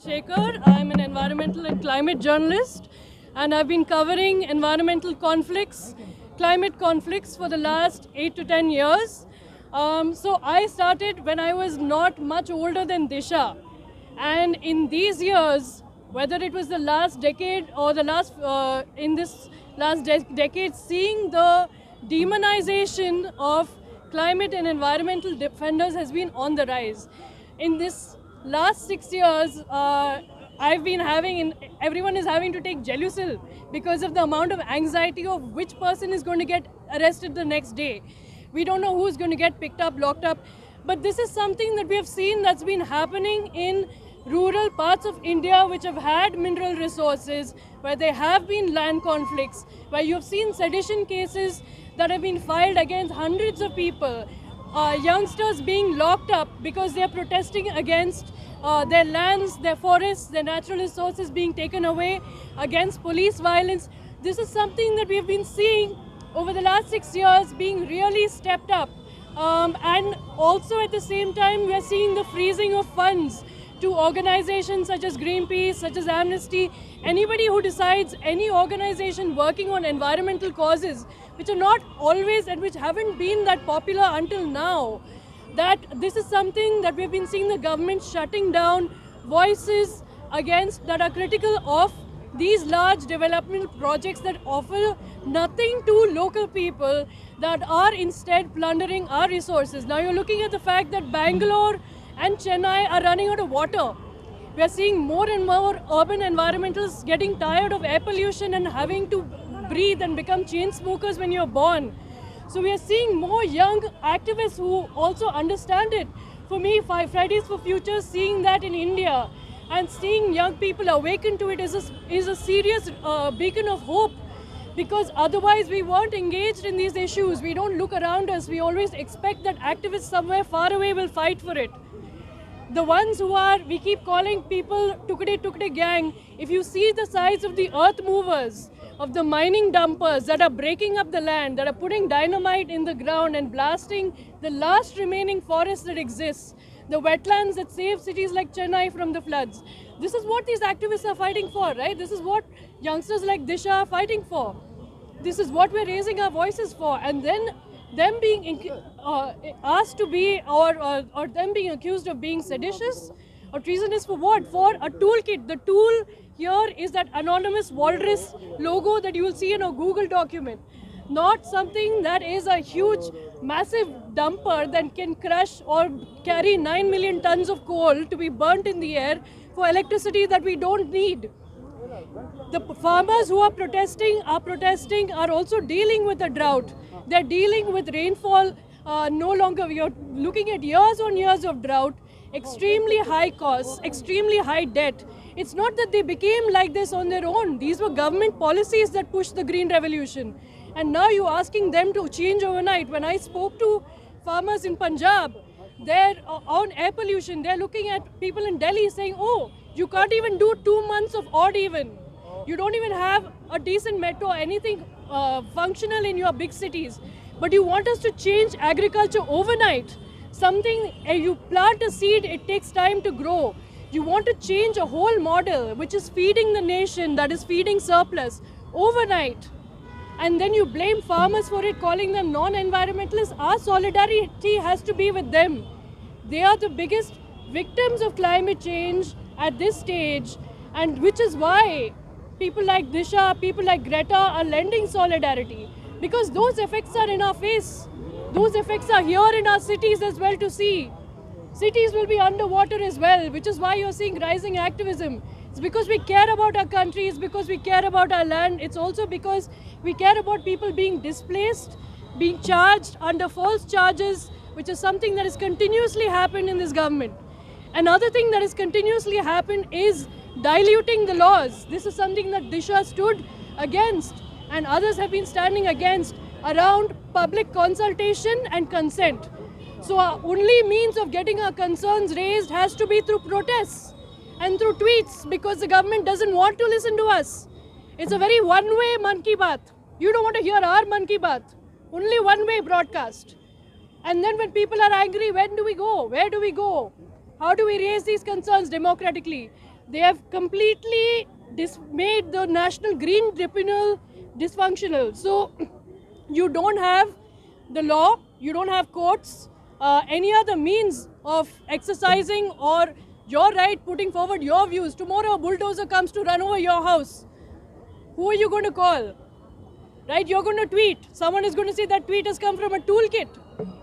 Shekhar. I'm an environmental and climate journalist, and I've been covering environmental conflicts, climate conflicts for the last 8 to 10 years. So I started when I was not much older than Disha, and in these years, whether it was the last decade or the last in this last decade, seeing the demonization of climate and environmental defenders has been on the rise. In this last 6 years, I've been having, everyone is having to take Gelusil because of the amount of anxiety of which person is going to get arrested the next day. We don't know who's going to get picked up, locked up. But this is something that we have seen that's been happening in rural parts of India which have had mineral resources, where there have been land conflicts, where you've seen sedition cases that have been filed against hundreds of people. Youngsters being locked up because they're protesting against their lands, their forests, their natural resources being taken away, against police violence. This is something that we've been seeing over the last 6 years being really stepped up. And also at the same time, we're seeing the freezing of funds to organizations such as Greenpeace, such as Amnesty, anybody who decides, any organization working on environmental causes, which are not always and which haven't been that popular until now, that this is something that we've been seeing the government shutting down voices against that are critical of these large development projects that offer nothing to local people, that are instead plundering our resources. Now you're looking at the fact that Bangalore and Chennai are running out of water. We are seeing more and more urban environmentalists getting tired of air pollution and having to breathe and become chain smokers when you're born. So we are seeing more young activists who also understand it. For me, Fridays for Future, seeing that in India and seeing young people awaken to it is a serious beacon of hope, because otherwise we weren't engaged in these issues. We don't look around us. We always expect that activists somewhere far away will fight for it. The ones who are, we keep calling people Tukde gang. If you see the size of the earth movers, of the mining dumpers that are breaking up the land, that are putting dynamite in the ground and blasting the last remaining forest that exists, the wetlands that save cities like Chennai from the floods. This is what these activists are fighting for, right? This is what youngsters like Disha are fighting for. This is what we're raising our voices for. And then them being asked to be, or them being accused of being seditious or treasonous for what? For a toolkit. The tool here is that anonymous walrus logo that you will see in a Google document. Not something that is a huge, massive dumper that can crush or carry 9 million tons of coal to be burnt in the air for electricity that we don't need. The farmers who are protesting are also dealing with a drought. They're dealing with rainfall no longer. We are looking at years on years of drought, extremely high costs, extremely high debt. It's not that they became like this on their own. These were government policies that pushed the Green Revolution. And now you're asking them to change overnight. When I spoke to farmers in Punjab, they're on air pollution. They're looking at people in Delhi saying, oh, you can't even do 2 months of odd even. You don't even have a decent metro or anything functional in your big cities. But you want us to change agriculture overnight. Something, you plant a seed, it takes time to grow. You want to change a whole model which is feeding the nation, that is feeding surplus, overnight. And then you blame farmers for it, calling them non-environmentalists. Our solidarity has to be with them. They are the biggest victims of climate change at this stage, and which is why people like Disha, people like Greta are lending solidarity, because those effects are in our face. Those effects are here in our cities as well to see. Cities will be underwater as well, which is why you're seeing rising activism. It's because we care about our country, it's because we care about our land, it's also because we care about people being displaced, being charged under false charges, which is something that has continuously happened in this government. Another thing that has continuously happened is diluting the laws. This is something that Disha stood against, and others have been standing against, around public consultation and consent. So our only means of getting our concerns raised has to be through protests and through tweets, because the government doesn't want to listen to us. It's a very one-way Mann Ki Baat. You don't want to hear our Mann Ki Baat. Only one-way broadcast. And then when people are angry, when do we go? Where do we go? How do we raise these concerns democratically? They have completely made the National Green Tribunal dysfunctional. So you don't have the law, you don't have courts, any other means of exercising or your right, putting forward your views. Tomorrow a bulldozer comes to run over your house. Who are you going to call? Right? You're going to tweet. Someone is going to say that tweet has come from a toolkit.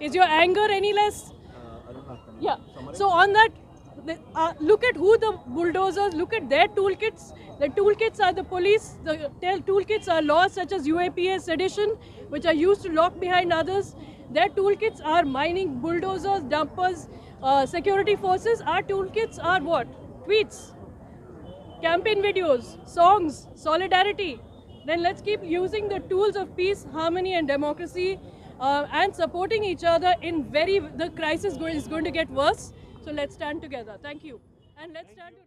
Is your anger any less? Yeah. So on that, look at who the bulldozers, look at their toolkits. The toolkits are the police, the toolkits are laws such as UAPA, sedition, which are used to lock behind others. Their toolkits are mining bulldozers, dumpers, security forces. Our toolkits are what? Tweets, campaign videos, songs, solidarity. Then let's keep using the tools of peace, harmony and democracy and supporting each other in the crisis is going to get worse. So let's stand together. Thank you. And let's stand to